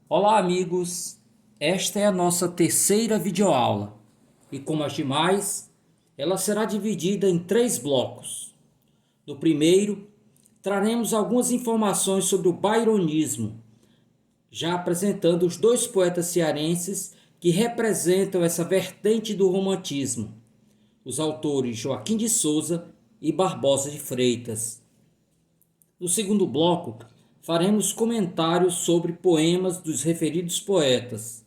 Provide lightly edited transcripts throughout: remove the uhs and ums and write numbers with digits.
Olá, amigos! Esta é a nossa terceira videoaula e, como as demais, ela será dividida em três blocos. No primeiro, traremos algumas informações sobre o byronismo, já apresentando os dois poetas cearenses que representam essa vertente do romantismo, os autores Joaquim de Souza e Barbosa de Freitas. No segundo bloco, faremos comentários sobre poemas dos referidos poetas.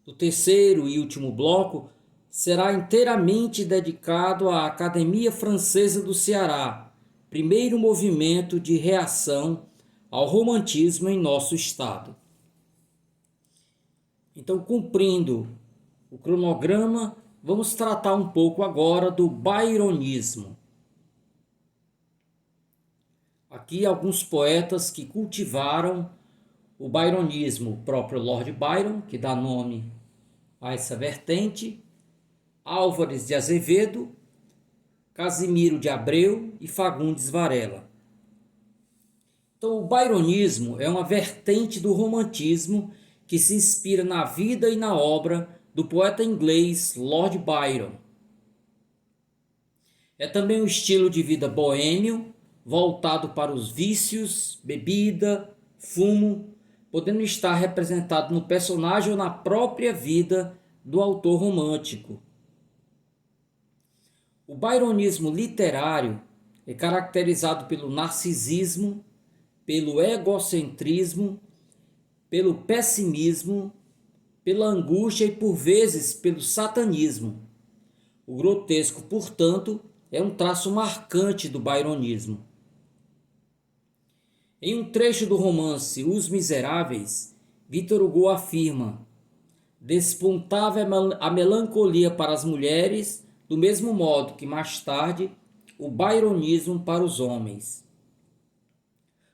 O terceiro e último bloco será inteiramente dedicado à Academia Francesa do Ceará, primeiro movimento de reação ao romantismo em nosso estado. Então, cumprindo o cronograma, vamos tratar um pouco agora do byronismo. Aqui alguns poetas que cultivaram o byronismo, o próprio Lord Byron, que dá nome a essa vertente, Álvares de Azevedo, Casimiro de Abreu e Fagundes Varela. Então, o byronismo é uma vertente do romantismo que se inspira na vida e na obra do poeta inglês Lord Byron. É também um estilo de vida boêmio, voltado para os vícios, bebida, fumo, podendo estar representado no personagem ou na própria vida do autor romântico. O byronismo literário é caracterizado pelo narcisismo, pelo egocentrismo, pelo pessimismo, pela angústia e, por vezes, pelo satanismo. O grotesco, portanto, é um traço marcante do byronismo. Em um trecho do romance Os Miseráveis, Victor Hugo afirma: despontava a melancolia para as mulheres, do mesmo modo que mais tarde o byronismo para os homens.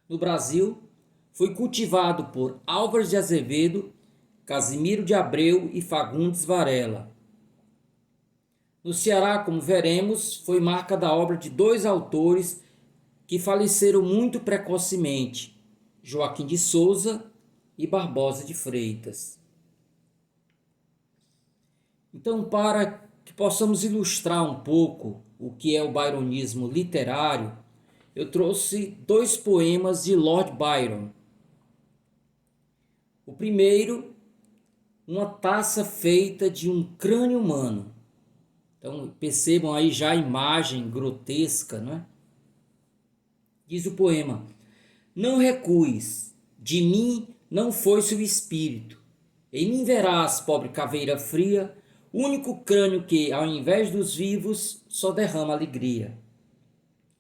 No Brasil, foi cultivado por Álvares de Azevedo, Casimiro de Abreu e Fagundes Varela. No Ceará, como veremos, foi marca da obra de dois autores que faleceram muito precocemente, Joaquim de Souza e Barbosa de Freitas. Então, para que possamos ilustrar um pouco o que é o byronismo literário, eu trouxe dois poemas de Lord Byron. O primeiro, uma taça feita de um crânio humano. Então, percebam aí já a imagem grotesca, não é? Diz o poema: não recues, de mim não foi-se o espírito. Em mim verás, pobre caveira fria, o único crânio que, ao invés dos vivos, só derrama alegria.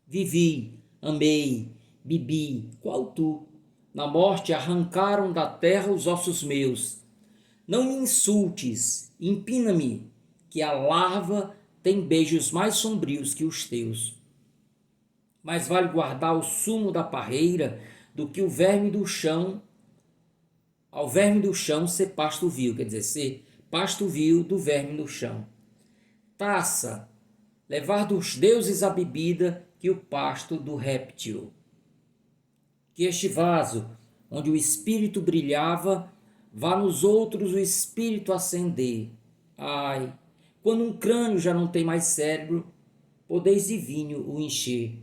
Vivi, amei, bebi, qual tu. Na morte arrancaram da terra os ossos meus. Não me insultes, empina-me, que a larva tem beijos mais sombrios que os teus. Mais vale guardar o sumo da parreira do que o verme do chão, ao verme do chão ser pasto vil, quer dizer, ser pasto vil do verme do chão. Taça, levar dos deuses a bebida que o pasto do réptil. Que este vaso, onde o espírito brilhava, vá nos outros o espírito acender. Ai, quando um crânio já não tem mais cérebro, podeis de vinho o encher.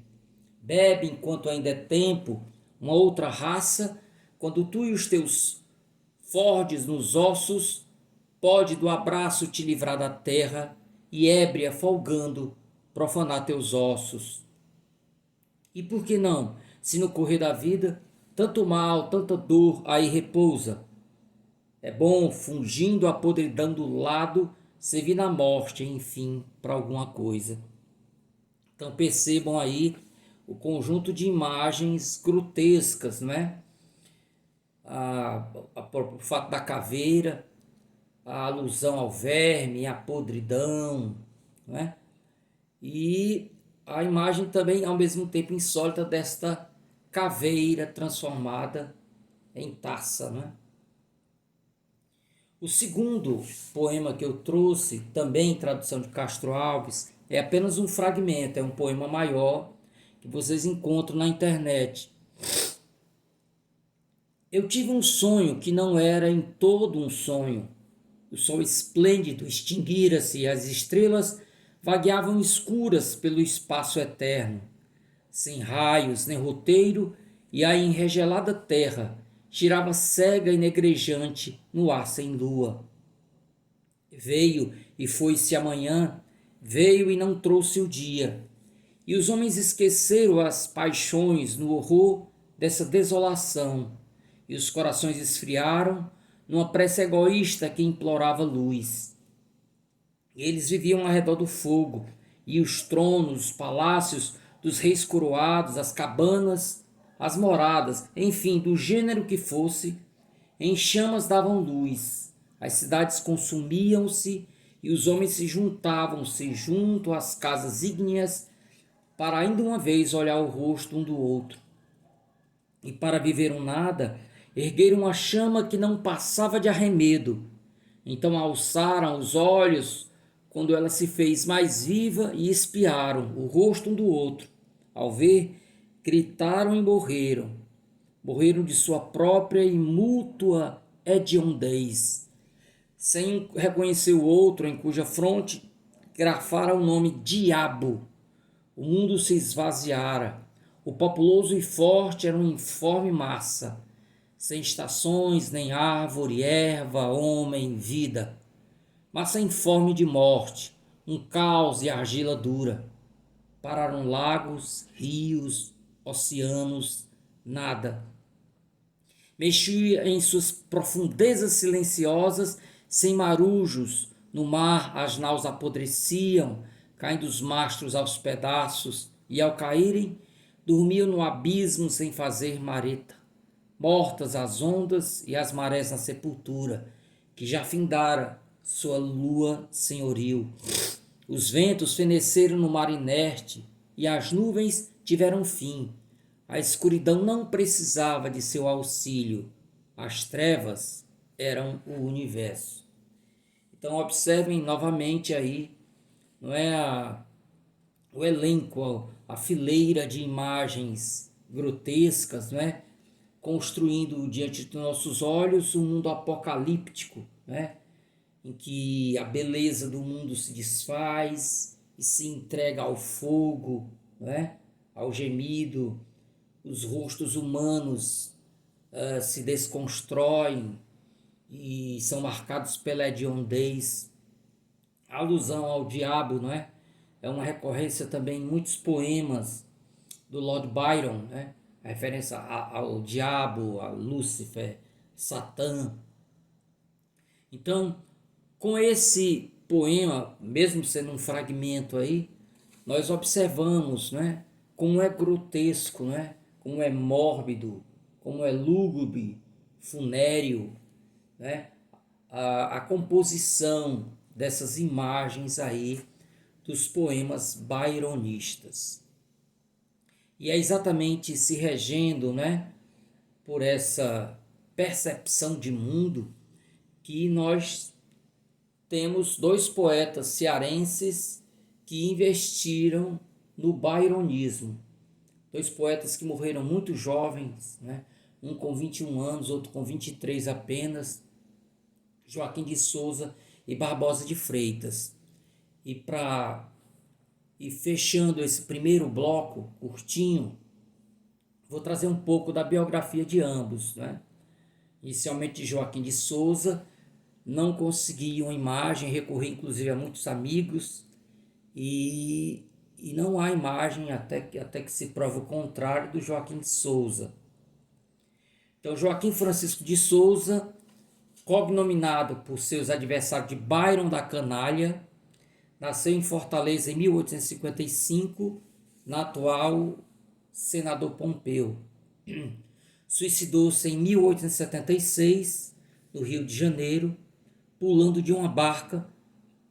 Bebe enquanto ainda é tempo uma outra raça, quando tu e os teus fordes nos ossos, pode do abraço te livrar da terra e ébria folgando profanar teus ossos. E por que não, se no correr da vida tanto mal, tanta dor aí repousa? É bom, fungindo a podridão do lado, servir na morte, enfim, para alguma coisa. Então percebam aí o conjunto de imagens grotescas, não é? O fato da caveira, a alusão ao verme, à podridão, não é? E a imagem também, ao mesmo tempo, insólita desta caveira transformada em taça, não é? O segundo poema que eu trouxe, também em tradução de Castro Alves, é apenas um fragmento, é um poema maior que vocês encontram na internet. Eu tive um sonho que não era em todo um sonho. O sol esplêndido extinguira-se e as estrelas vagueavam escuras pelo espaço eterno, sem raios nem roteiro, e a enregelada terra girava cega e negrejante no ar sem lua. Veio e foi-se a manhã, veio e não trouxe o dia. E os homens esqueceram as paixões no horror dessa desolação, e os corações esfriaram numa prece egoísta que implorava luz. Eles viviam ao redor do fogo, e os tronos, os palácios dos reis coroados, as cabanas, as moradas, enfim, do gênero que fosse, em chamas davam luz. As cidades consumiam-se e os homens se juntavam-se junto às casas ígneas para ainda uma vez olhar o rosto um do outro. E para viver um nada, ergueram uma chama que não passava de arremedo. Então alçaram os olhos quando ela se fez mais viva e espiaram o rosto um do outro. Ao ver, gritaram e morreram. Morreram de sua própria e mútua hediondez, sem reconhecer o outro em cuja fronte grafara o nome Diabo. O mundo se esvaziara. O populoso e forte era uma informe massa, sem estações, nem árvore, erva, homem, vida. Massa informe de morte, um caos e argila dura. Pararam lagos, rios, oceanos, nada. Mexia em suas profundezas silenciosas, sem marujos. No mar as naus apodreciam, caindo os mastros aos pedaços, e ao caírem, dormiam no abismo sem fazer mareta. Mortas as ondas e as marés na sepultura, que já findara sua lua senhoril. Os ventos feneceram no mar inerte, e as nuvens tiveram fim. A escuridão não precisava de seu auxílio. As trevas eram o universo. Então observem novamente aí, não é o elenco, a fileira de imagens grotescas, não é? Construindo diante dos nossos olhos um mundo apocalíptico, né? Em que a beleza do mundo se desfaz e se entrega ao fogo, né? Ao gemido. Os rostos humanos se desconstroem e são marcados pela hediondez. A alusão ao diabo, não é? É uma recorrência também em muitos poemas do Lord Byron, né? A referência ao diabo, a Lúcifer, Satã. Então, com esse poema, mesmo sendo um fragmento aí, nós observamos, né, como é grotesco, né, como é mórbido, como é lúgubre, funéreo, né, a composição dessas imagens aí dos poemas byronistas. E é exatamente se regendo, né, por essa percepção de mundo que nós temos dois poetas cearenses que investiram no byronismo. Dois poetas que morreram muito jovens, né? Um com 21 anos, outro com 23 apenas, Joaquim de Souza e Barbosa de Freitas. E fechando esse primeiro bloco, curtinho, vou trazer um pouco da biografia de ambos, né? Inicialmente de Joaquim de Souza, não consegui uma imagem, recorri inclusive a muitos amigos, e não há imagem até que se prove o contrário do Joaquim de Souza. Então, Joaquim Francisco de Souza, cognominado por seus adversários de Byron da Canalha, nasceu em Fortaleza em 1855, na atual Senador Pompeu. Suicidou-se em 1876, no Rio de Janeiro, pulando de uma barca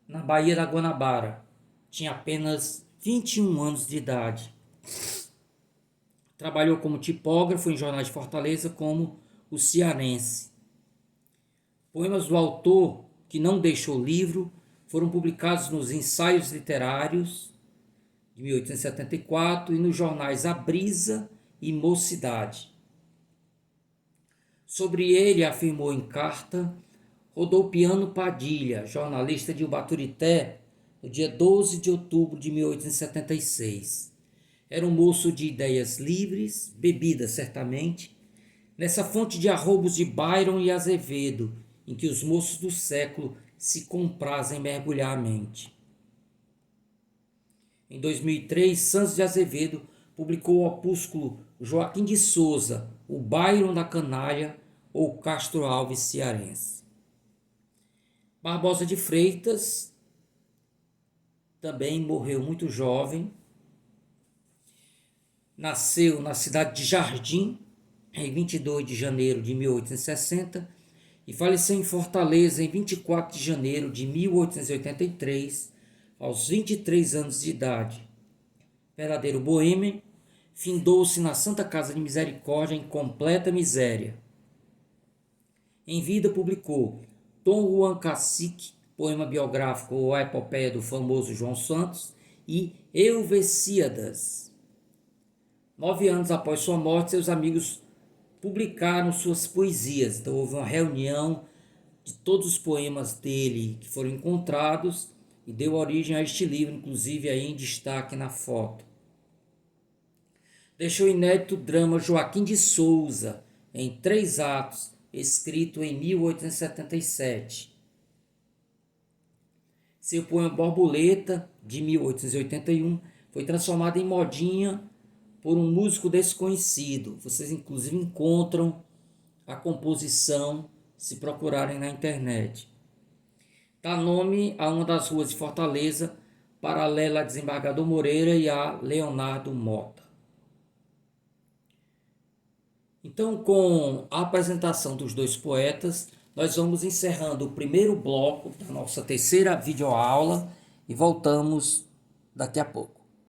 na Baía da Guanabara. Tinha apenas 21 anos de idade. Trabalhou como tipógrafo em jornais de Fortaleza como o Cearense. Poemas do autor, que não deixou livro, foram publicados nos Ensaios Literários, de 1874, e nos jornais A Brisa e Mocidade. Sobre ele afirmou em carta Rodopiano Padilha, jornalista de Ubaturité, no dia 12 de outubro de 1876. Era um moço de ideias livres, bebida certamente, nessa fonte de arroubos de Byron e Azevedo, em que os moços do século se comprazem mergulhar a mente. Em 2003, Santos de Azevedo publicou o opúsculo Joaquim de Souza, o Byron da Canalha ou Castro Alves cearense. Barbosa de Freitas também morreu muito jovem. Nasceu na cidade de Jardim, em 22 de janeiro de 1860, e faleceu em Fortaleza em 24 de janeiro de 1883, aos 23 anos de idade. Verdadeiro boêmio, findou-se na Santa Casa de Misericórdia em completa miséria. Em vida publicou Dom Juan Cacique, poema biográfico ou a epopeia do famoso João Santos, e Euvesíadas. 9 anos após sua morte, seus amigos publicaram suas poesias. Então houve uma reunião de todos os poemas dele que foram encontrados e deu origem a este livro, inclusive aí em destaque na foto. Deixou inédito o drama Joaquim de Souza, em 3 atos, escrito em 1877. Seu poema Borboleta, de 1881, foi transformado em modinha por um músico desconhecido. Vocês inclusive encontram a composição se procurarem na internet. Dá nome a uma das ruas de Fortaleza, paralela a Desembargador Moreira e a Leonardo Mota. Então, com a apresentação dos dois poetas, nós vamos encerrando o primeiro bloco da nossa terceira videoaula e voltamos daqui a pouco.